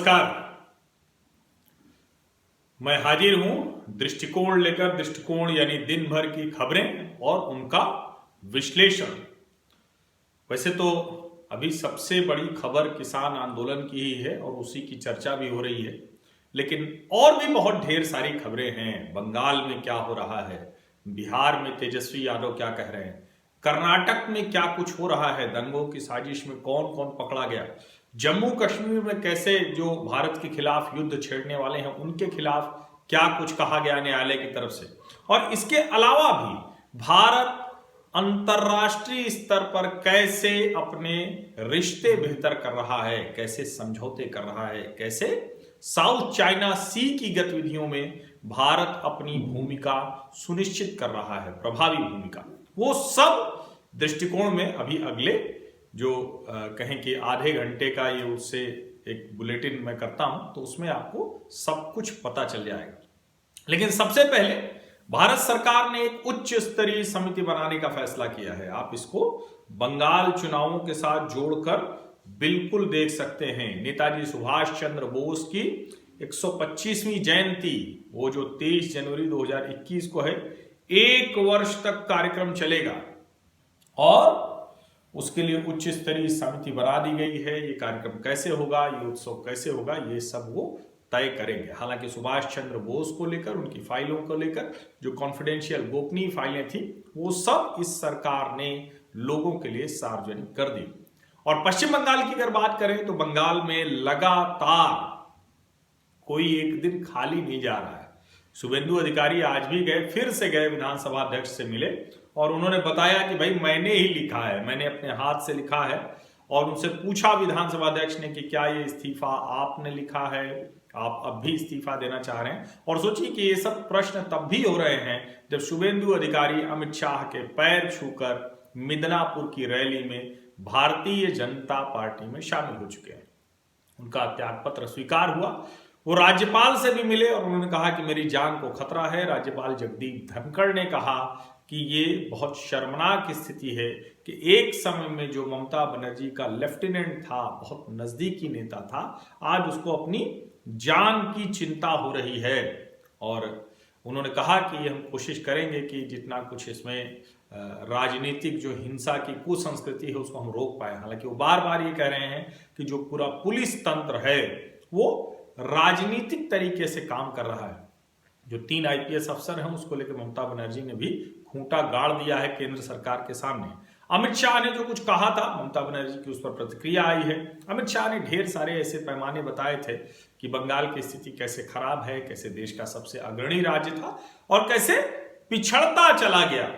नमस्कार। मैं हाजिर हूं दृष्टिकोण लेकर। दृष्टिकोण यानी दिन भर की खबरें और उनका विश्लेषण। वैसे तो अभी सबसे बड़ी खबर किसान आंदोलन की ही है और उसी की चर्चा भी हो रही है, लेकिन और भी बहुत ढेर सारी खबरें हैं। बंगाल में क्या हो रहा है, बिहार में तेजस्वी यादव क्या कह रहे हैं, कर्नाटक में क्या कुछ हो रहा है, दंगों की साजिश में कौन कौन पकड़ा गया, जम्मू कश्मीर में कैसे जो भारत के खिलाफ युद्ध छेड़ने वाले हैं उनके खिलाफ क्या कुछ कहा गया न्यायालय की तरफ से, और इसके अलावा भी भारत अंतरराष्ट्रीय स्तर पर कैसे अपने रिश्ते बेहतर कर रहा है, कैसे समझौते कर रहा है, कैसे साउथ चाइना सी की गतिविधियों में भारत अपनी भूमिका सुनिश्चित कर रहा है, प्रभावी भूमिका। वो सब दृष्टिकोण में अभी अगले जो कहें कि आधे घंटे का ये उससे एक बुलेटिन मैं करता हूं, तो उसमें आपको सब कुछ पता चल जाएगा। लेकिन सबसे पहले भारत सरकार ने एक उच्च स्तरीय समिति बनाने का फैसला किया है। आप इसको बंगाल चुनावों के साथ जोड़कर बिल्कुल देख सकते हैं। नेताजी सुभाष चंद्र बोस की 125वीं जयंती, वो जो 23 जनवरी 2021 को है, 1 वर्ष तक कार्यक्रम चलेगा और उसके लिए उच्च स्तरीय समिति बना दी गई है। ये कार्यक्रम कैसे होगा, ये उत्सव कैसे होगा, ये सब वो तय करेंगे। हालांकि सुभाष चंद्र बोस को लेकर, उनकी फाइलों को लेकर जो कॉन्फिडेंशियल गोपनीय फाइलें थी, वो सब इस सरकार ने लोगों के लिए सार्वजनिक कर दी। और पश्चिम बंगाल की अगर बात करें तो बंगाल में लगातार कोई एक दिन खाली नहीं जा रहा है। शुभेंदु अधिकारी आज भी गए, फिर से गए, विधानसभा अध्यक्ष से मिले और उन्होंने बताया कि भाई मैंने ही लिखा है, मैंने अपने हाथ से लिखा है। और उनसे पूछा विधानसभा अध्यक्ष ने कि क्या ये इस्तीफा आपने लिखा है, आप अब भी इस्तीफा देना चाह रहे हैं। और सोचिए कि ये सब प्रश्न तब भी हो रहे हैं जब शुभेंदु अधिकारी अमित शाह के पैर छूकर मिदनापुर की रैली में भारतीय जनता पार्टी में शामिल हो चुके हैं। उनका त्यागपत्र स्वीकार हुआ। वो राज्यपाल से भी मिले और उन्होंने कहा कि मेरी जान को खतरा है। राज्यपाल जगदीप धनखड़ ने कहा कि ये बहुत शर्मनाक स्थिति है कि एक समय में जो ममता बनर्जी का लेफ्टिनेंट था, बहुत नजदीकी नेता था, आज उसको अपनी जान की चिंता हो रही है। और उन्होंने कहा कि हम कोशिश करेंगे कि जितना कुछ इसमें राजनीतिक जो हिंसा की कुसंस्कृति है उसको हम रोक पाए। हालांकि वो बार बार ये कह रहे हैं कि जो पूरा पुलिस तंत्र है वो राजनीतिक तरीके से काम कर रहा है। जो 3 आईपीएस अफसर हैं उसको लेकर ममता बनर्जी ने भी खूंटा गाड़ दिया है केंद्र सरकार के सामने। अमित शाह ने जो कुछ कहा था, ममता बनर्जी की उस पर प्रतिक्रिया आई है। अमित शाह ने ढेर सारे ऐसे पैमाने बताए थे कि बंगाल की स्थिति कैसे खराब है, कैसे देश का सबसे अग्रणी राज्य था और कैसे पिछड़ता चला गया।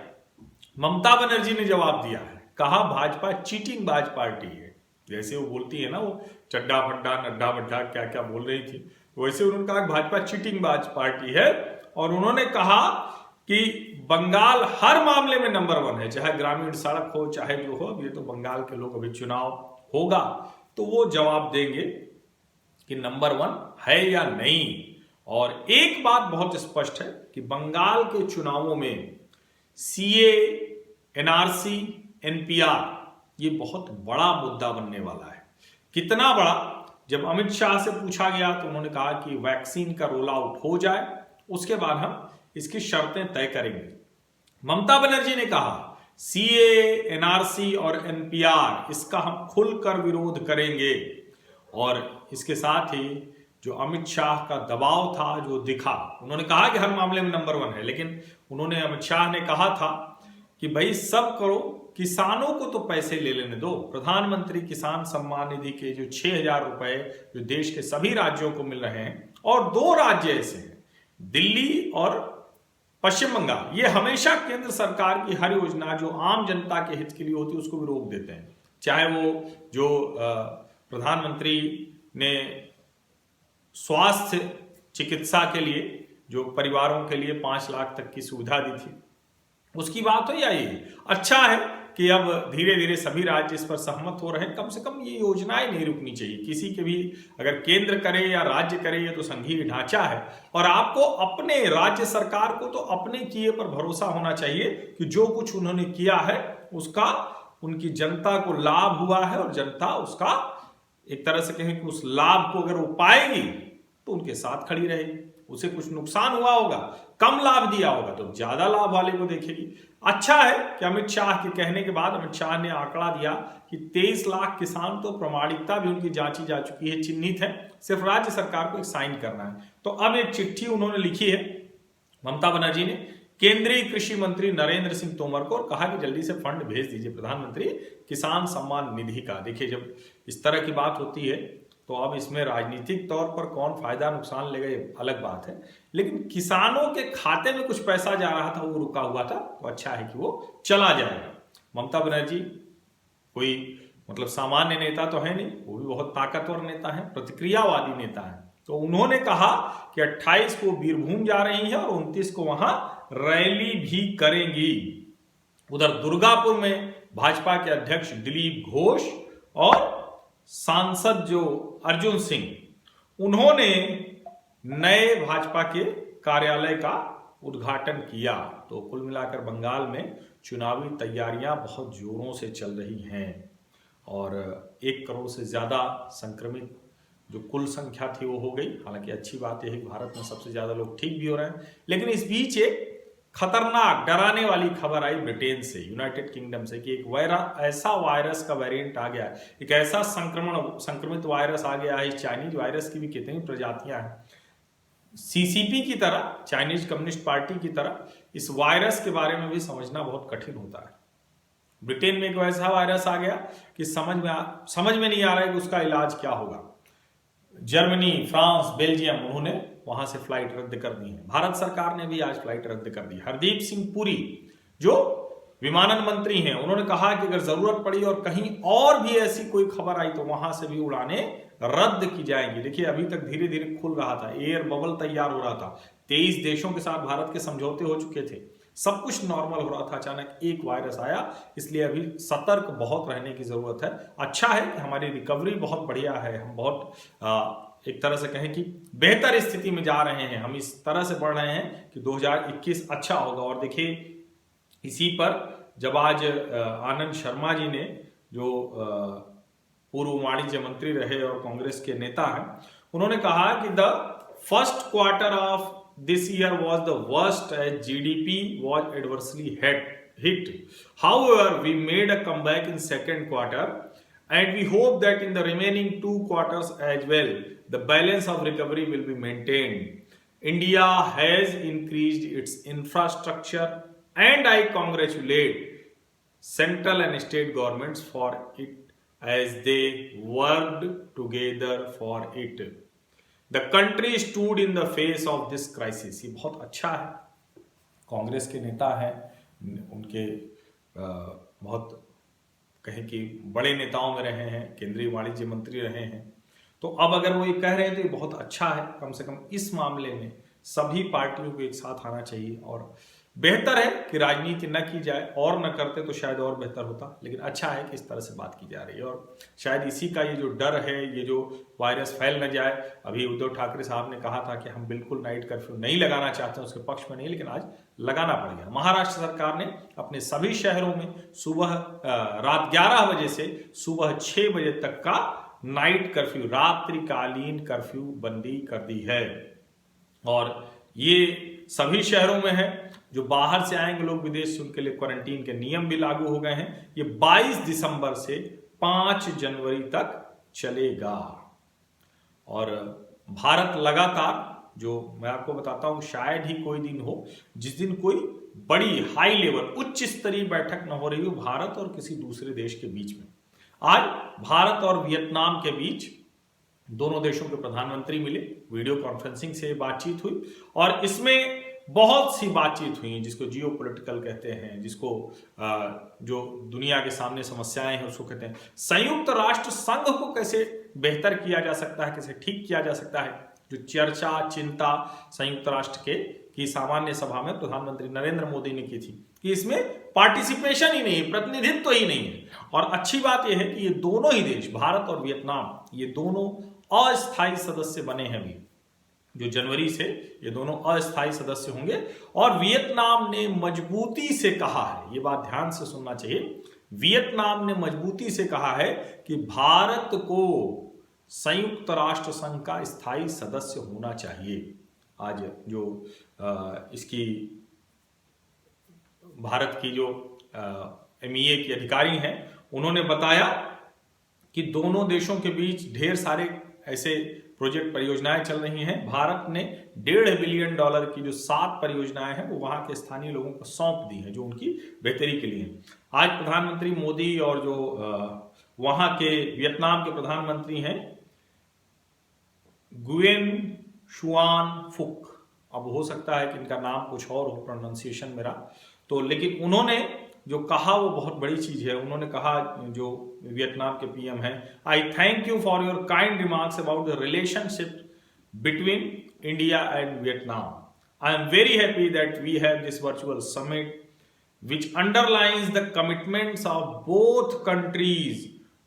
ममता बनर्जी ने जवाब दिया है, कहा भाजपा चीटिंग बाज पार्टी है। जैसे वो बोलती है ना, वो चड्डा फड्डा नड्डा बड्डा क्या क्या बोल रही थी, वैसे उन्होंने कहा भाजपा चीटिंग बाज पार्टी है। और उन्होंने कहा कि बंगाल हर मामले में नंबर 1 है, चाहे ग्रामीण सड़क हो चाहे जो हो। अब ये तो बंगाल के लोग, अभी चुनाव होगा तो वो जवाब देंगे कि नंबर 1 है या नहीं। और एक बात बहुत स्पष्ट है कि बंगाल के चुनावों में सीए, एनआरसी, एनपीआर ये बहुत बड़ा मुद्दा बनने वाला है। कितना बड़ा? जब अमित शाह से पूछा गया तो उन्होंने कहा कि वैक्सीन का रोल आउट हो जाए, उसके बाद हम इसकी शर्तें तय करेंगे। ममता बनर्जी ने कहा सीए, एनआरसी और एनपीआर इसका हम खुलकर विरोध करेंगे। और इसके साथ ही जो अमित शाह का दबाव था जो दिखा, उन्होंने कहा कि हर मामले में नंबर 1 है, लेकिन उन्होंने, अमित शाह ने कहा था कि भाई सब करो, किसानों को तो पैसे ले लेने दो। प्रधानमंत्री किसान सम्मान निधि के जो 6,000 रुपए जो देश के सभी राज्यों को मिल रहे हैं, और 2 राज्य ऐसे हैं, दिल्ली और पश्चिम बंगाल, ये हमेशा केंद्र सरकार की हर योजना जो आम जनता के हित के लिए होती है उसको भी रोक देते हैं। चाहे वो जो प्रधानमंत्री ने स्वास्थ्य चिकित्सा के लिए जो परिवारों के लिए 5 लाख तक की सुविधा दी थी, उसकी बात हो, या ये अच्छा है कि अब धीरे धीरे सभी राज्य इस पर सहमत हो रहे हैं। कम से कम ये योजनाएं नहीं रुकनी चाहिए किसी के भी, अगर केंद्र करे या राज्य करे, ये तो संघीय ढांचा है। और आपको अपने राज्य सरकार को तो अपने किए पर भरोसा होना चाहिए कि जो कुछ उन्होंने किया है उसका उनकी जनता को लाभ हुआ है और जनता उसका एक तरह से कहें कि उस लाभ को अगर वो पाएगी तो उनके साथ खड़ी रहेगी। उसे कुछ नुकसान हुआ होगा, कम लाभ दिया होगा तो ज्यादा लाभ वाले को देखेगी। अच्छा है कि अमित शाह के कहने के बाद अमित शाह ने आंकड़ा दिया कि 23 लाख किसान तो प्रामाणिकता भी उनकी जांची जा चुकी है, चिन्हित है, सिर्फ राज्य सरकार को एक साइन करना है। तो अब एक चिट्ठी उन्होंने लिखी है ममता बनर्जी ने केंद्रीय कृषि मंत्री नरेंद्र सिंह तोमर को और कहा कि जल्दी से फंड भेज दीजिए प्रधानमंत्री किसान सम्मान निधि का। देखिए, जब इस तरह की बात होती है तो अब इसमें राजनीतिक तौर पर कौन फायदा नुकसान लेगा ये अलग बात है, लेकिन किसानों के खाते में कुछ पैसा जा रहा था, वो रुका हुआ था, तो अच्छा है कि वो चला जाएगा। ममता बनर्जी कोई मतलब सामान्य नेता तो है नहीं, वो भी बहुत ताकतवर नेता है, प्रतिक्रियावादी नेता है। तो उन्होंने कहा कि 28 को बीरभूम जा रही है और 29 को वहां रैली भी करेंगी। उधर दुर्गापुर में भाजपा के अध्यक्ष दिलीप घोष और सांसद जो अर्जुन सिंह, उन्होंने नए भाजपा के कार्यालय का उद्घाटन किया। तो कुल मिलाकर बंगाल में चुनावी तैयारियां बहुत जोरों से चल रही हैं और 1 करोड़ से ज्यादा संक्रमित जो कुल संख्या थी वो हो गई। हालांकि अच्छी बात यह है कि भारत में सबसे ज्यादा लोग ठीक भी हो रहे हैं, लेकिन इस बीच एक खतरनाक डराने वाली खबर आई ब्रिटेन से, यूनाइटेड किंगडम से, कि एक ऐसा वायरस का वेरिएंट आ गया, एक ऐसा संक्रमित वायरस आ गया है। इस चाइनीज वायरस की भी कितनी प्रजातियां हैं। सीसीपी की तरह, चाइनीज कम्युनिस्ट पार्टी की तरह, इस वायरस के बारे में भी समझना बहुत कठिन होता है। ब्रिटेन में एक ऐसा वायरस आ गया कि समझ में नहीं आ रहा है कि उसका इलाज क्या होगा। जर्मनी, फ्रांस, बेल्जियम, उन्होंने वहां से फ्लाइट रद्द कर दी है। भारत सरकार ने भी आज फ्लाइट रद्द कर दी। हरदीप सिंह पुरी जो विमानन मंत्री हैं, उन्होंने कहा कि अगर जरूरत पड़ी और कहीं और भी ऐसी कोई खबर आई तो वहां से भी उड़ानें रद्द की जाएंगी। देखिए, अभी तक धीरे धीरे खुल रहा था, एयर बबल तैयार हो रहा था, 23 देशों के साथ भारत के समझौते हो चुके थे, सब कुछ नॉर्मल हो रहा था, अचानक एक वायरस आया। इसलिए अभी सतर्क बहुत रहने की जरूरत है। अच्छा है कि हमारी रिकवरी बहुत बढ़िया है, हम बहुत एक तरह से कहें कि बेहतर स्थिति में जा रहे हैं, हम इस तरह से बढ़ रहे हैं कि 2021 अच्छा होगा। और देखिए, इसी पर जब आज आनंद शर्मा जी ने, जो पूर्व वाणिज्य मंत्री रहे और कांग्रेस के नेता हैं, उन्होंने कहा कि the first quarter of this year was the worst as GDP was adversely hit. However, we made a comeback in second quarter and we hope that in the remaining 2 quarters as well, the balance of recovery will be maintained. India has increased its infrastructure and I congratulate central and state governments for it as they worked together for it. The country stood in the face of this crisis. ये बहुत अच्छा है, कांग्रेस के नेता हैं, उनके बहुत कहें कि बड़े नेताओं में रहे हैं, केंद्रीय वाणिज्य मंत्री रहे हैं, तो अब अगर वो ये कह रहे हैं तो ये बहुत अच्छा है। कम से कम इस मामले में सभी पार्टियों को एक साथ आना चाहिए और बेहतर है कि राजनीति न की जाए, और न करते तो शायद और बेहतर होता, लेकिन अच्छा है कि इस तरह से बात की जा रही है। और शायद इसी का ये जो डर है, ये जो वायरस फैल न जाए, अभी उद्धव ठाकरे साहब ने कहा था कि हम बिल्कुल नाइट कर्फ्यू नहीं लगाना चाहते हैं, उसके पक्ष में नहीं, लेकिन आज लगाना पड़ गया। महाराष्ट्र सरकार ने अपने सभी शहरों में सुबह रात 11 बजे से सुबह 6 बजे तक का नाइट कर्फ्यू, रात्रिकालीन कर्फ्यू बंदी कर दी है। और ये सभी शहरों में है। जो बाहर से आएंगे लोग, विदेश से, उनके लिए क्वारंटीन के नियम भी लागू हो गए हैं। ये 22 दिसंबर से 5 जनवरी तक चलेगा। और भारत लगातार, जो मैं आपको बताता हूं, शायद ही कोई दिन हो जिस दिन कोई बड़ी हाई लेवल, उच्च स्तरीय बैठक न हो रही हो भारत और किसी दूसरे देश के बीच में। आज भारत और वियतनाम के बीच दोनों देशों के प्रधानमंत्री मिले, वीडियो कॉन्फ्रेंसिंग से बातचीत हुई और इसमें बहुत सी बातचीत हुई जिसको जियो पॉलिटिकल कहते हैं, जिसको जो दुनिया के सामने समस्याएं हैं उसको कहते हैं। संयुक्त राष्ट्र संघ को कैसे बेहतर किया जा सकता है, कैसे ठीक किया जा सकता है, जो चर्चा चिंता संयुक्त राष्ट्र की सामान्य सभा में प्रधानमंत्री नरेंद्र मोदी ने की थी, कि इसमें पार्टिसिपेशन ही नहीं है, प्रतिनिधित्व ही नहीं है। और अच्छी बात यह है कि ये दोनों ही देश, भारत और वियतनाम, ये दोनों अस्थायी सदस्य बने हैं अभी, जो जनवरी से ये दोनों अस्थायी सदस्य होंगे। और वियतनाम ने मजबूती से कहा है, ये बात ध्यान से सुनना चाहिए, वियतनाम ने मजबूती से कहा है कि भारत को संयुक्त राष्ट्र संघ का स्थायी सदस्य होना चाहिए। आज जो इसकी भारत की जो MEA की अधिकारी हैं उन्होंने बताया कि दोनों देशों के बीच ढेर सारे ऐसे प्रोजेक्ट परियोजनाएं चल रही हैं। भारत ने $1.5 बिलियन की जो 7 परियोजनाएं हैं वो वहां के स्थानीय लोगों को सौंप दी हैं जो उनकी बेहतरी के लिए। आज प्रधानमंत्री मोदी और जो वहां के वियतनाम के प्रधानमंत्री हैं गुएन शुआन फुक, अब हो सकता है कि इनका नाम कुछ और हो, प्रोनाउंसिएशन मेरा तो, लेकिन उन्होंने जो कहा वो बहुत बड़ी चीज है। उन्होंने कहा, जो वियतनाम के PM हैं, I thank you for your kind remarks about the relationship between India and Vietnam. I am very happy that we have this virtual summit which underlines the commitments of both countries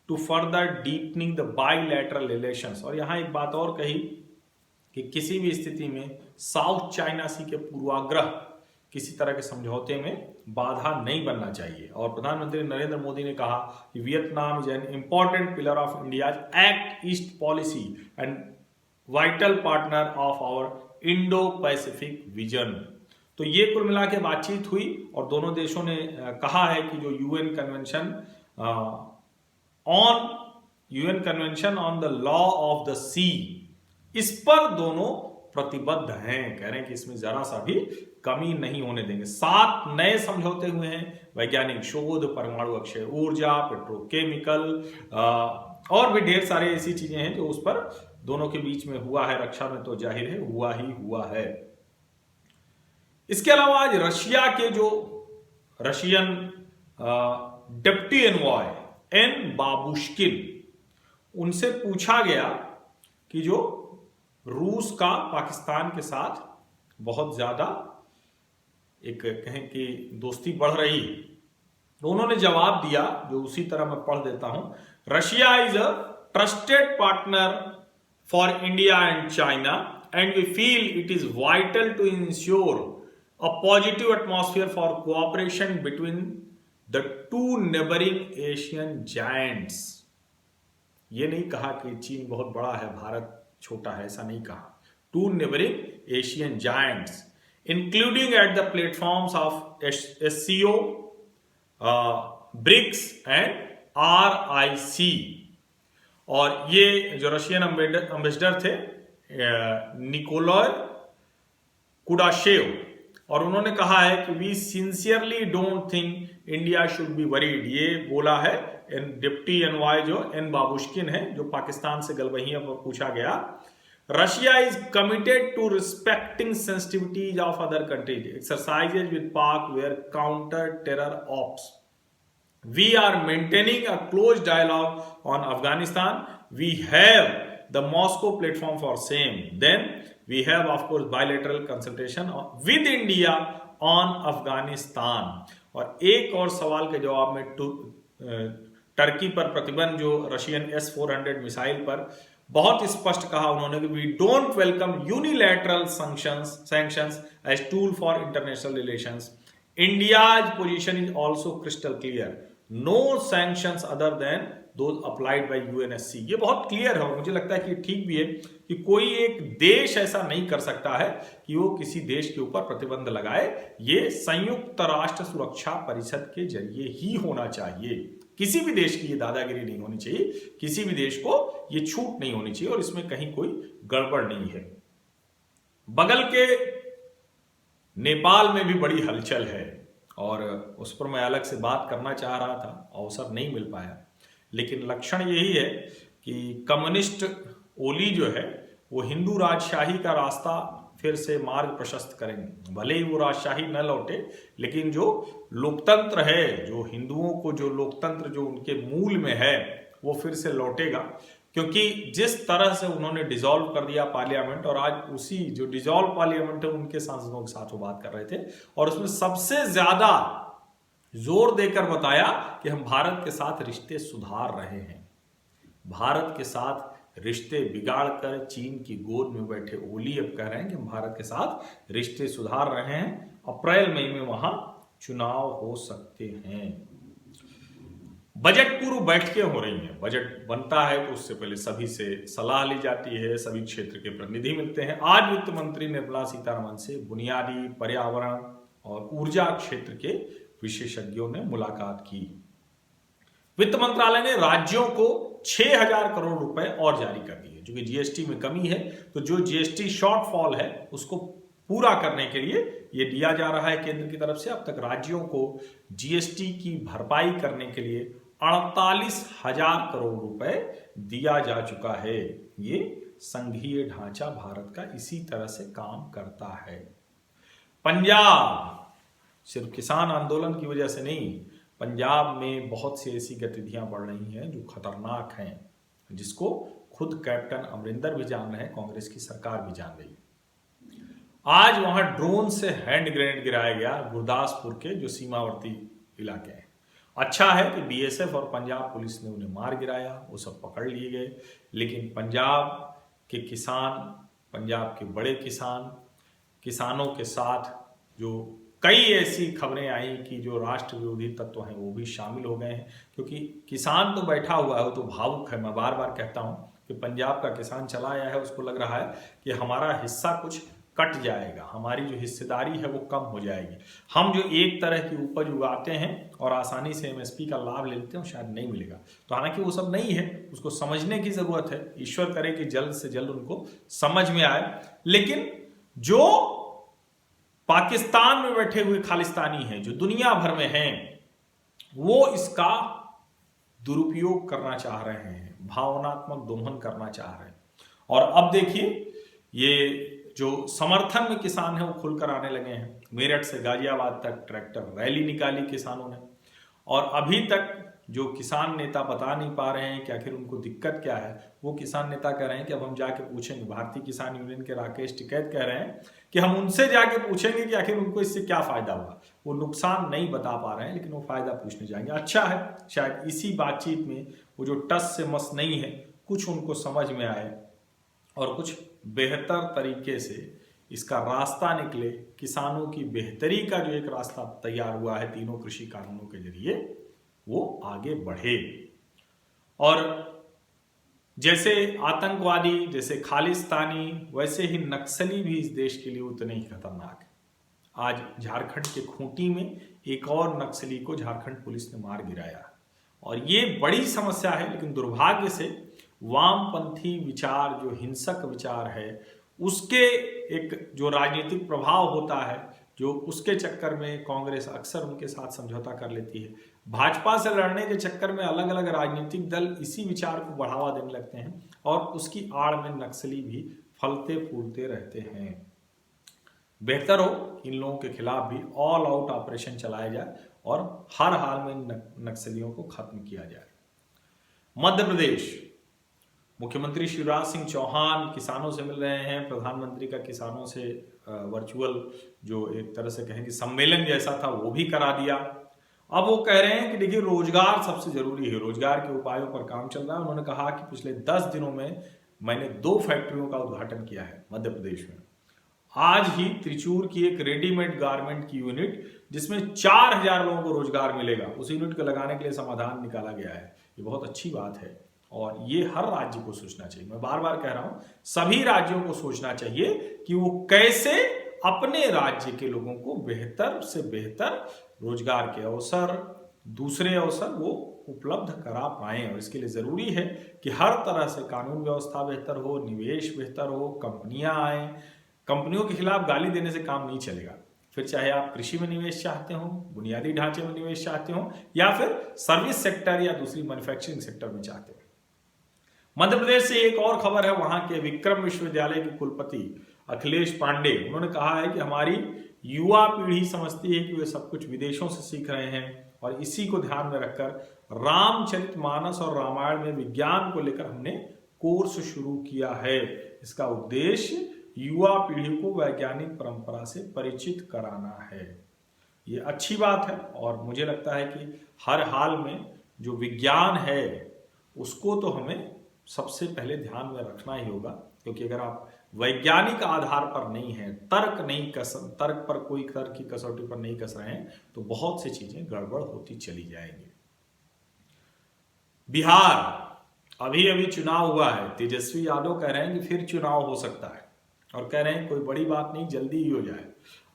to further deepening the bilateral relations। और यहां एक बात और कही कि किसी भी स्थिति में साउथ चाइना सी के पूर्वाग्रह किसी तरह के समझौते में बाधा नहीं बनना चाहिए। और प्रधानमंत्री नरेंद्र मोदी ने कहा कि Vietnam is an important pillar of India's act east policy and vital partner of our Indo Pacific vision. तो ये कुल मिला के बातचीत हुई और दोनों देशों ने कहा है कि जो UN convention on the law of the sea, इस पर दोनों प्रतिबद्ध हैं। कह रहे हैं कि इसमें जरा सा भी कमी नहीं होने देंगे। 7 नए समझौते हुए हैं, वैज्ञानिक शोध, परमाणु अक्षय ऊर्जा, पेट्रोकेमिकल और भी ढेर सारे ऐसी चीजें हैं जो उस पर दोनों के बीच में हुआ है। रक्षा में तो जाहिर है हुआ ही हुआ है। इसके अलावा आज रशिया के जो Russian deputy envoy N Babushkin, उनसे पूछा गया कि जो रूस का पाकिस्तान के साथ बहुत ज्यादा एक कहें कि दोस्ती बढ़ रही है, तो उन्होंने जवाब दिया जो उसी तरह मैं पढ़ देता हूं। Russia is a trusted partner for India and China and we feel it is vital to ensure a positive atmosphere for cooperation between the two neighboring Asian giants। ये नहीं कहा कि चीन बहुत बड़ा है, भारत छोटा है, ऐसा नहीं कहा। Two neighboring Asian giants, including at the platforms of SCO, BRICS and RIC। और ये जो रशियन एम्बेसडर थे निकोलॉय कुडाशेव, और उन्होंने कहा है कि we sincerely don't think India should be worried. ये बोला है डिप्टी एनवॉय जो एन बाबुश्किन है, जो पाकिस्तान से गलबहिया पर पूछा गया। Russia is committed to respecting sensitivities of other countries, exercises with Pak were counter terror ops. We are maintaining a close dialogue on Afghanistan. We have the Moscow platform for same. Then we have of course bilateral consultation with India on Afghanistan। और एक और सवाल के जवाब में Turkey पर प्रतिबंध जो रशियन S-400 मिसाइल पर बहुत स्पष्ट कहा उन्होंने कि we don't welcome unilateral sanctions as tool for international relations। India's position is also crystal clear, no sanctions other than those applied by UNSC। ये बहुत क्लियर है और मुझे लगता है कि ठीक भी है कि कोई एक देश ऐसा नहीं कर सकता है कि वो किसी देश के ऊपर प्रतिबंध लगाए। ये संयुक्त राष्ट्र सुरक्षा परिषद के जरिए ही होना चाहिए। किसी भी देश की ये दादागिरी नहीं होनी चाहिए, किसी भी देश को ये छूट नहीं होनी चाहिए और इसमें कहीं कोई गड़बड़ नहीं है। बगल के नेपाल में भी बड़ी हलचल है और उस पर मैं अलग से बात करना चाह रहा था, अवसर नहीं मिल पाया। लेकिन लक्षण यही है कि कम्युनिस्ट ओली जो है वो हिंदू राजशाही का रास्ता फिर से मार्ग प्रशस्त करेंगे। भले ही वो राजशाही न लौटे, लेकिन जो लोकतंत्र है, जो हिंदुओं को जो लोकतंत्र जो उनके मूल में है, वो फिर से लौटेगा। क्योंकि जिस तरह से उन्होंने डिसॉल्व कर दिया पार्लियामेंट, और आज उसी जो डिसॉल्व पार्लियामेंट है उनके सांसदों के साथ वो बात कर रहे थे, और उसमें सबसे ज्यादा जोर देकर बताया कि हम भारत के साथ रिश्ते सुधार रहे हैं। भारत के साथ रिश्ते बिगाड़कर चीन की गोद में बैठे ओली अब कह रहे हैं कि हम भारत के साथ रिश्ते सुधार रहे हैं। अप्रैल मई में वहां चुनाव हो सकते हैं। बजट पूर्व बैठकें हो रही हैं। बजट बनता है तो उससे पहले सभी से सलाह ली जाती है, सभी क्षेत्र के प्रतिनिधि मिलते हैं। आज वित्त मंत्री निर्मला सीतारमण से बुनियादी, पर्यावरण और ऊर्जा क्षेत्र के विशेषज्ञों ने मुलाकात की। वित्त मंत्रालय ने राज्यों को 6,000 करोड़ रुपए और जारी कर दिए, जो कि जीएसटी में कमी है। तो जो जीएसटी शॉर्टफॉल है उसको पूरा करने के लिए ये दिया जा रहा है केंद्र की तरफ से। अब तक राज्यों को जीएसटी की भरपाई करने के लिए 48,000 करोड़ रुपए दिया जा चुका है। ये संघीय ढांचा भारत का इसी तरह से काम करता है। पंजाब सिर्फ किसान आंदोलन की वजह से नहीं, पंजाब में बहुत सी ऐसी गतिविधियां बढ़ रही हैं जो खतरनाक हैं, जिसको खुद कैप्टन अमरिंदर भी जान रहे हैं, कांग्रेस की सरकार भी जान रही है। आज वहां ड्रोन से हैंड ग्रेनेड गिराया गया गुरदासपुर के जो सीमावर्ती इलाके हैं। अच्छा है कि बीएसएफ और पंजाब पुलिस ने उन्हें मार गिराया, वो सब पकड़ लिए गए। लेकिन पंजाब के किसान, पंजाब के बड़े किसानों के साथ जो कई ऐसी खबरें आई कि जो राष्ट्र विरोधी तत्व हैं वो भी शामिल हो गए हैं। क्योंकि किसान तो बैठा हुआ है, वो तो भावुक है। मैं बार बार कहता हूं कि पंजाब का किसान चला आया है, उसको लग रहा है कि हमारा हिस्सा कुछ कट जाएगा, हमारी जो हिस्सेदारी है वो कम हो जाएगी। हम जो एक तरह की उपज उगाते हैं और आसानी से एमएसपी का लाभ ले लेते हैं, शायद नहीं मिलेगा। तो हालांकि वो सब नहीं है, उसको समझने की जरूरत है। ईश्वर करे कि जल्द से जल्द उनको समझ में आए। लेकिन जो पाकिस्तान में बैठे हुए खालिस्तानी हैं, जो दुनिया भर में हैं, वो इसका दुरुपयोग करना चाह रहे हैं, भावनात्मक दोहन करना चाह रहे हैं। और अब देखिए, ये जो समर्थन में किसान है वो खुलकर आने लगे हैं। मेरठ से गाजियाबाद तक ट्रैक्टर रैली निकाली किसानों ने। और अभी तक जो किसान नेता बता नहीं पा रहे हैं कि आखिर उनको दिक्कत क्या है। वो किसान नेता कह रहे हैं कि अब हम जाके पूछेंगे। भारतीय किसान यूनियन के राकेश टिकैत कह रहे हैं कि हम उनसे जाके पूछेंगे कि आखिर उनको इससे क्या फायदा हुआ। वो नुकसान नहीं बता पा रहे हैं, लेकिन वो फायदा पूछने जाएंगे। अच्छा है, शायद इसी बातचीत में वो जो टस से मस नहीं है, कुछ उनको समझ में आए और कुछ बेहतर तरीके से इसका रास्ता निकले। किसानों की बेहतरी का जो एक रास्ता तैयार हुआ है तीनों कृषि कानूनों के जरिए, वो आगे बढ़े। और जैसे आतंकवादी, जैसे खालिस्तानी, वैसे ही नक्सली भी इस देश के लिए उतने ही खतरनाक है। आज झारखंड के खूंटी में एक और नक्सली को झारखंड पुलिस ने मार गिराया। और ये बड़ी समस्या है। लेकिन दुर्भाग्य से वामपंथी विचार, जो हिंसक विचार है, उसके एक जो राजनीतिक प्रभाव होता है, जो उसके चक्कर में कांग्रेस अक्सर उनके साथ समझौता कर लेती है। भाजपा से लड़ने के चक्कर में अलग अलग राजनीतिक दल इसी विचार को बढ़ावा देने लगते हैं और उसकी आड़ में नक्सली भी फलते फूलते रहते हैं। बेहतर हो इन लोगों के खिलाफ भी ऑल आउट ऑपरेशन चलाया जाए और हर हाल में नक्सलियों को खत्म किया जाए। मध्य प्रदेश, मुख्यमंत्री शिवराज सिंह चौहान किसानों से मिल रहे हैं। प्रधानमंत्री का किसानों से वर्चुअल जो एक तरह से कहेंगे सम्मेलन जैसा था, वो भी करा दिया। अब वो कह रहे हैं कि देखिए, रोजगार सबसे जरूरी है, रोजगार के उपायों पर काम चल रहा है। उन्होंने कहा कि पिछले 10 दिनों में मैंने 2 फैक्ट्रियों का उद्घाटन किया है मध्य प्रदेश में। आज ही त्रिचूर की एक रेडीमेड गारमेंट की यूनिट, जिसमें 4,000 लोगों को रोजगार मिलेगा, उस यूनिट को लगाने के लिए समाधान निकाला गया है। ये बहुत अच्छी बात है और ये हर राज्य को सोचना चाहिए। मैं बार बार कह रहा हूं, सभी राज्यों को सोचना चाहिए कि वो कैसे अपने राज्य के लोगों को बेहतर से बेहतर रोजगार के अवसर, दूसरे अवसर वो उपलब्ध करा पाएं। और इसके लिए जरूरी है कि हर तरह से कानून व्यवस्था बेहतर हो, निवेश बेहतर हो, कंपनियां आए। कंपनियों के खिलाफ गाली देने से काम नहीं चलेगा। फिर चाहे आप कृषि में निवेश चाहते हो, बुनियादी ढांचे में निवेश चाहते हो, या फिर सर्विस सेक्टर या दूसरी मैन्युफैक्चरिंग सेक्टर में चाहते हो। मध्य प्रदेश से एक और खबर है, वहां के विक्रम विश्वविद्यालय के कुलपति अखिलेश पांडे, उन्होंने कहा है कि हमारी युवा पीढ़ी समझती है कि वे सब कुछ विदेशों से सीख रहे हैं और इसी को ध्यान में रखकर रामचरितमानस और रामायण में विज्ञान को लेकर हमने कोर्स शुरू किया है। इसका उद्देश्य युवा पीढ़ी को वैज्ञानिक परंपरा से परिचित कराना है। ये अच्छी बात है और मुझे लगता है कि हर हाल में जो विज्ञान है उसको तो हमें सबसे पहले ध्यान में रखना ही होगा। क्योंकि अगर आप वैज्ञानिक आधार पर नहीं है, तर्क पर कोई तर्क की कसौटी पर नहीं कस रहे हैं, तो बहुत सी चीजें गड़बड़ होती चली जाएंगी। बिहार अभी अभी चुनाव हुआ है, तेजस्वी यादव कह रहे हैं कि फिर चुनाव हो सकता है और कह रहे हैं कोई बड़ी बात नहीं, जल्दी ही हो जाए।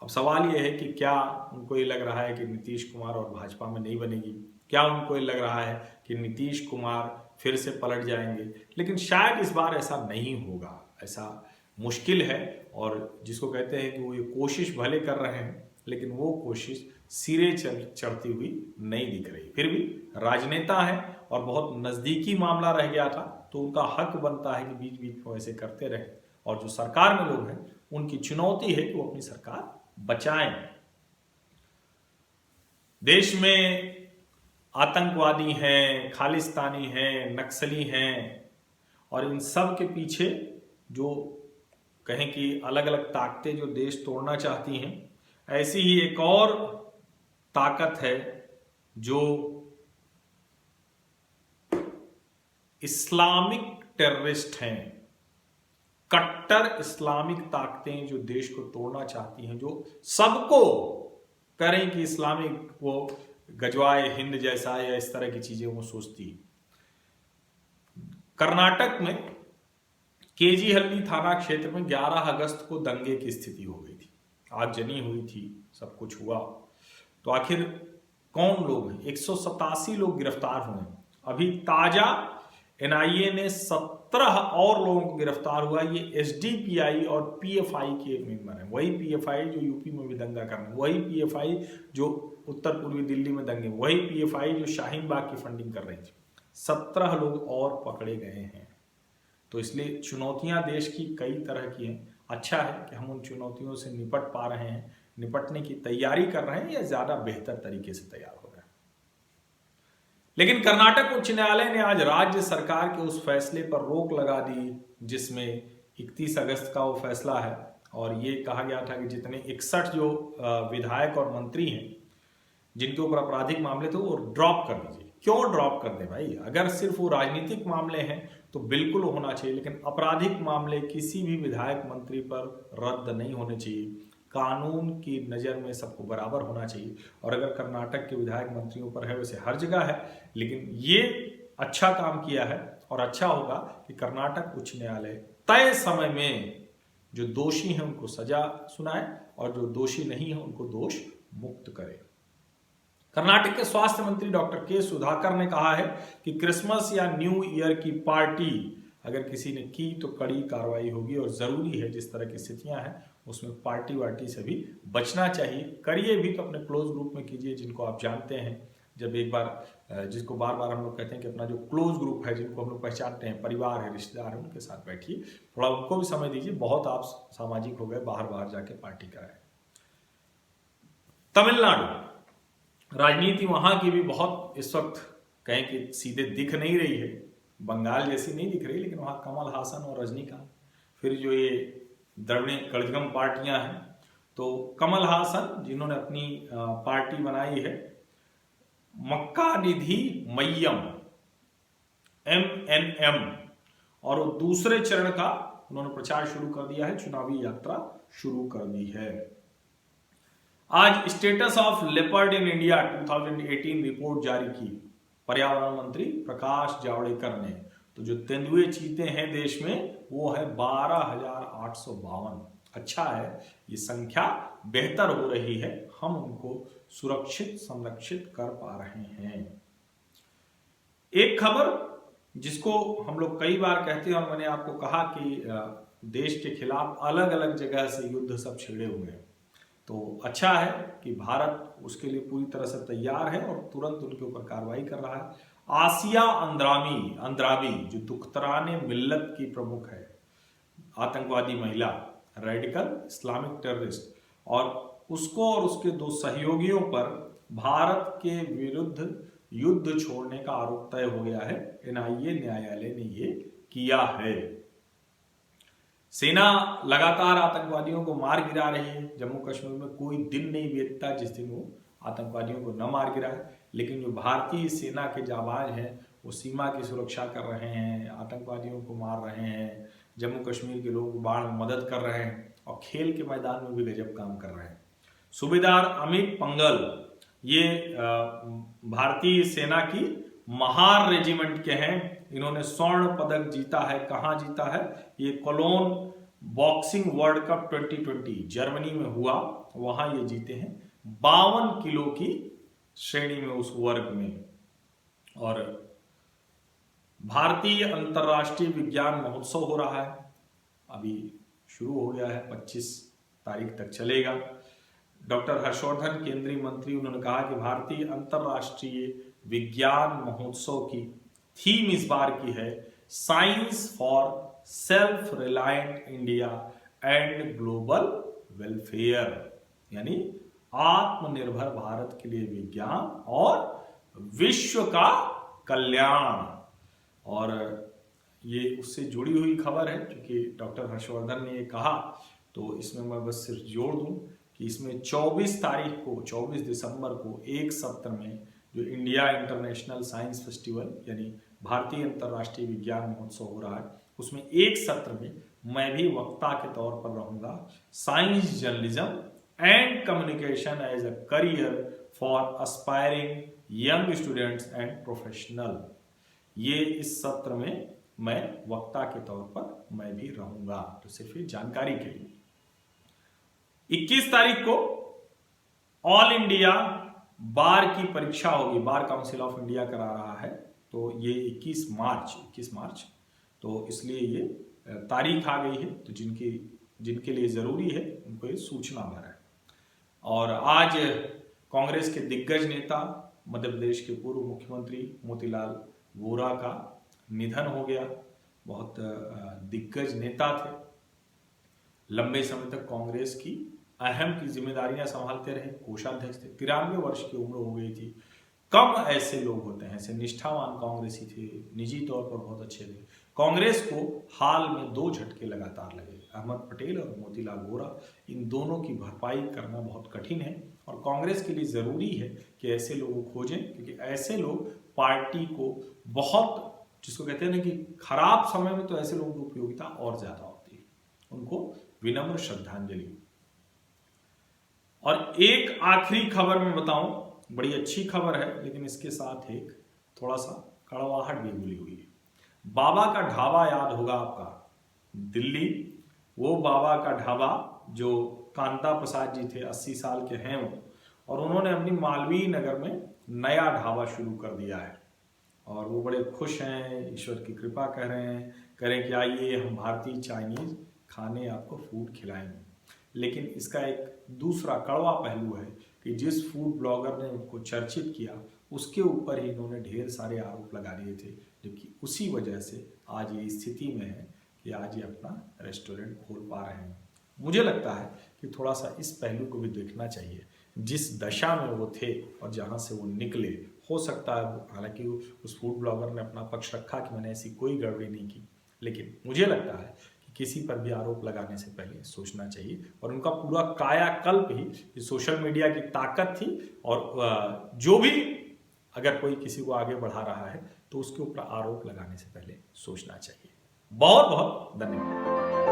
अब सवाल यह है कि क्या उनको ये लग रहा है कि नीतीश कुमार और भाजपा में नहीं बनेगी, क्या उनको ये लग रहा है कि नीतीश कुमार फिर से पलट जाएंगे, लेकिन शायद इस बार ऐसा नहीं होगा, ऐसा मुश्किल है। और जिसको कहते हैं कि वो ये कोशिश भले कर रहे हैं लेकिन वो कोशिश सिरे चढ़ती हुई नहीं दिख रही। फिर भी राजनेता है और बहुत नजदीकी मामला रह गया था तो उनका हक बनता है कि बीच बीच में ऐसे करते रहे। और जो सरकार में लोग हैं उनकी चुनौती है कि वो अपनी सरकार बचाएं। देश में आतंकवादी हैं, खालिस्तानी हैं, नक्सली हैं और इन सब के पीछे जो कहें कि अलग अलग ताकतें जो देश तोड़ना चाहती हैं, ऐसी ही एक और ताकत है जो इस्लामिक टेररिस्ट हैं, कट्टर इस्लामिक ताकतें जो देश को तोड़ना चाहती हैं, जो सबको करें कि इस्लामिक वो गजवाए हिंद जैसा या इस तरह की चीजें वो सोचती। कर्नाटक में केजीहल्ली थाना क्षेत्र में 11 अगस्त को दंगे की स्थिति हो गई थी, आगजनी हुई थी, सब कुछ हुआ। तो आखिर कौन लोग हैं? 187 लोग गिरफ्तार हुए। अभी ताजा एनआईए ने 17 और लोगों को गिरफ्तार हुआ। ये एसडीपीआई और पीएफआई के मेंबर हैं, वही पीएफआई जो यूपी में भी दंगा कर रहे हैं, वही पीएफआई जो उत्तर पूर्वी दिल्ली में दंगे, वही पीएफआई जो शाहीन बाग की फंडिंग कर रही थी। 17 लोग और पकड़े गए हैं। तो इसलिए चुनौतियां देश की कई तरह की हैं। अच्छा है कि हम उन चुनौतियों से निपट पा रहे हैं, निपटने की तैयारी कर रहे हैं या ज्यादा बेहतर तरीके से तैयार हो रहे हैं। लेकिन कर्नाटक उच्च न्यायालय ने आज राज्य सरकार के उस फैसले पर रोक लगा दी जिसमें 31 अगस्त का वो फैसला है और ये कहा गया था कि जितने 61 जो विधायक और मंत्री हैं जिनके ऊपर आपराधिक मामले थे वो ड्रॉप कर दीजिए। क्यों ड्रॉप कर दें भाई? अगर सिर्फ वो राजनीतिक मामले हैं तो बिल्कुल होना चाहिए, लेकिन आपराधिक मामले किसी भी विधायक मंत्री पर रद्द नहीं होने चाहिए। कानून की नज़र में सबको बराबर होना चाहिए। और अगर कर्नाटक के विधायक मंत्रियों पर है, वैसे हर जगह है, लेकिन ये अच्छा काम किया है और अच्छा होगा कि कर्नाटक उच्च न्यायालय तय समय में जो दोषी हैं उनको सजा सुनाए और जो दोषी नहीं है उनको दोष मुक्त करे। कर्नाटक के स्वास्थ्य मंत्री डॉक्टर के सुधाकर ने कहा है कि क्रिसमस या न्यू ईयर की पार्टी अगर किसी ने की तो कड़ी कार्रवाई होगी और जरूरी है जिस तरह की स्थितियां हैं उसमें पार्टी वार्टी से भी बचना चाहिए। करिए भी तो अपने क्लोज ग्रुप में कीजिए जिनको आप जानते हैं। जब एक बार जिसको बार बार हम लोग कहते हैं कि अपना जो क्लोज ग्रुप है, जिनको हम लोग पहचानते हैं, परिवार है, रिश्तेदार है, उनके साथ बैठिए, थोड़ा उनको भी समय दीजिए। बहुत आप सामाजिक हो गए, बाहर बाहर जाके पार्टी कराए। तमिलनाडु राजनीति वहां की भी बहुत इस वक्त कहें कि सीधे दिख नहीं रही है, बंगाल जैसी नहीं दिख रही, लेकिन वहां कमल हासन और रजनीकांत, फिर जो ये द्रविड़ कड़गम पार्टियां हैं, तो कमल हासन जिन्होंने अपनी पार्टी बनाई है मक्का निधि मय्यम MNM, और वो दूसरे चरण का उन्होंने प्रचार शुरू कर दिया है, चुनावी यात्रा शुरू कर दी है। आज status of leopard in India 2018 report जारी की पर्यावरण मंत्री प्रकाश जावड़ेकर ने। तो जो तेंदुए चीते हैं देश में वो है 12,852। अच्छा है, ये संख्या बेहतर हो रही है, हम उनको सुरक्षित संरक्षित कर पा रहे हैं। एक खबर जिसको हम लोग कई बार कहते हैं और मैंने आपको कहा कि देश के खिलाफ अलग अलग जगह से युद्ध सब छिड़े हुए हैं, तो अच्छा है कि भारत उसके लिए पूरी तरह से तैयार है और तुरंत उनके ऊपर कार्रवाई कर रहा है। आसिया अंद्राबी जो दुख्तराने मिल्लत की प्रमुख है, आतंकवादी महिला, रेडिकल इस्लामिक टेररिस्ट, और उसको और उसके 2 सहयोगियों पर भारत के विरुद्ध युद्ध छोड़ने का आरोप तय हो गया है। एनआईए न्यायालय ने ये किया है। सेना लगातार आतंकवादियों को मार गिरा रही है। जम्मू कश्मीर में कोई दिन नहीं बीतता जिस दिन वो आतंकवादियों को न मार गिराए, लेकिन जो भारतीय सेना के जाबाज हैं वो सीमा की सुरक्षा कर रहे हैं, आतंकवादियों को मार रहे हैं, जम्मू कश्मीर के लोग बाढ़ में मदद कर रहे हैं और खेल के मैदान में भी गजब काम कर रहे हैं। सूबेदार अमित पंगल ये भारतीय सेना की महार रेजिमेंट के हैं। इन्होंने स्वर्ण पदक जीता है। कहां जीता है? ये Cologne boxing world cup 2020 Germany में हुआ, वहां ये जीते हैं 52 किलो की श्रेणी में, उस वर्ग में। और भारतीय अंतर्राष्ट्रीय विज्ञान महोत्सव हो रहा है, अभी शुरू हो गया है, 25 तारीख तक चलेगा। डॉक्टर हर्षवर्धन केंद्रीय मंत्री, उन्होंने कहा कि भारतीय अंतर्राष्ट्रीय विज्ञान महोत्सव की थीम इस बार की है science for self reliant India and global welfare, यानी आत्मनिर्भर भारत के लिए विज्ञान और विश्व का कल्याण। और ये उससे जुड़ी हुई खबर है, क्योंकि डॉक्टर हर्षवर्धन ने ये कहा, तो इसमें मैं बस सिर्फ जोड़ दूं कि इसमें 24 तारीख को, 24 दिसंबर को एक सत्र में जो इंडिया इंटरनेशनल साइंस फेस्टिवल यानी भारतीय अंतर्राष्ट्रीय विज्ञान महोत्सव हो रहा है, उसमें एक सत्र में मैं भी वक्ता के तौर पर रहूंगा। Science journalism and communication as a career for aspiring young students and professional, ये इस सत्र में मैं वक्ता के तौर पर मैं भी रहूंगा। तो सिर्फ ये जानकारी के लिए 21 तारीख को ऑल इंडिया बार की परीक्षा होगी, बार काउंसिल ऑफ इंडिया करा रहा है, तो ये 21 मार्च, तो इसलिए ये तारीख आ गई है, तो जिनके लिए जरूरी है उनको ये सूचना भर है। और आज कांग्रेस के दिग्गज नेता, मध्य प्रदेश के पूर्व मुख्यमंत्री मोतीलाल वोरा का निधन हो गया। बहुत दिग्गज नेता थे, लंबे समय तक कांग्रेस की अहम की जिम्मेदारियां संभालते रहे, कोषाध्यक्ष थे, 93 वर्ष की उम्र हो गई थी। कम ऐसे लोग होते हैं, ऐसे निष्ठावान कांग्रेसी थे, निजी तौर पर बहुत अच्छे थे। कांग्रेस को हाल में 2 झटके लगातार लगे, अहमद पटेल और मोतीलाल वोरा। इन दोनों की भरपाई करना बहुत कठिन है और कांग्रेस के लिए जरूरी है कि ऐसे लोगों को खोजें, क्योंकि ऐसे लोग पार्टी को बहुत, जिसको कहते हैं ना कि खराब समय में तो ऐसे लोगों की उपयोगिता और ज्यादा होती है। उनको विनम्र श्रद्धांजलि। और एक आखिरी खबर में बताऊं, बड़ी अच्छी खबर है, लेकिन इसके साथ एक थोड़ा सा कड़वाहट भी मिली हुई है। बाबा का ढाबा याद होगा आपका, दिल्ली, वो बाबा का ढाबा जो कांता प्रसाद जी थे, 80 साल के हैं वो, और उन्होंने अपनी मालवीय नगर में नया ढाबा शुरू कर दिया है और वो बड़े खुश हैं, ईश्वर की कृपा कह रहे हैं, करें कि आइए हम भारतीय चाइनीज खाने आपको फूड खिलाएंगे। लेकिन इसका एक दूसरा कड़वा पहलू है कि जिस फूड ब्लॉगर ने उनको चर्चित किया, उसके ऊपर ही इन्होंने ढेर सारे आरोप लगा दिए थे, जो कि उसी वजह से आज ये स्थिति में है कि आज ये अपना रेस्टोरेंट खोल पा रहे हैं। मुझे लगता है कि थोड़ा सा इस पहलू को भी देखना चाहिए, जिस दशा में वो थे और जहाँ से वो निकले। हो सकता है, हालांकि उस फूड ब्लॉगर ने अपना पक्ष रखा कि मैंने ऐसी कोई गड़बड़ी नहीं की, लेकिन मुझे लगता है कि किसी पर भी आरोप लगाने से पहले सोचना चाहिए। और उनका पूरा कायाकल्प ही सोशल मीडिया की ताकत थी, और जो भी अगर कोई किसी को आगे बढ़ा रहा है तो उसके ऊपर आरोप लगाने से पहले सोचना चाहिए। बहुत बहुत धन्यवाद।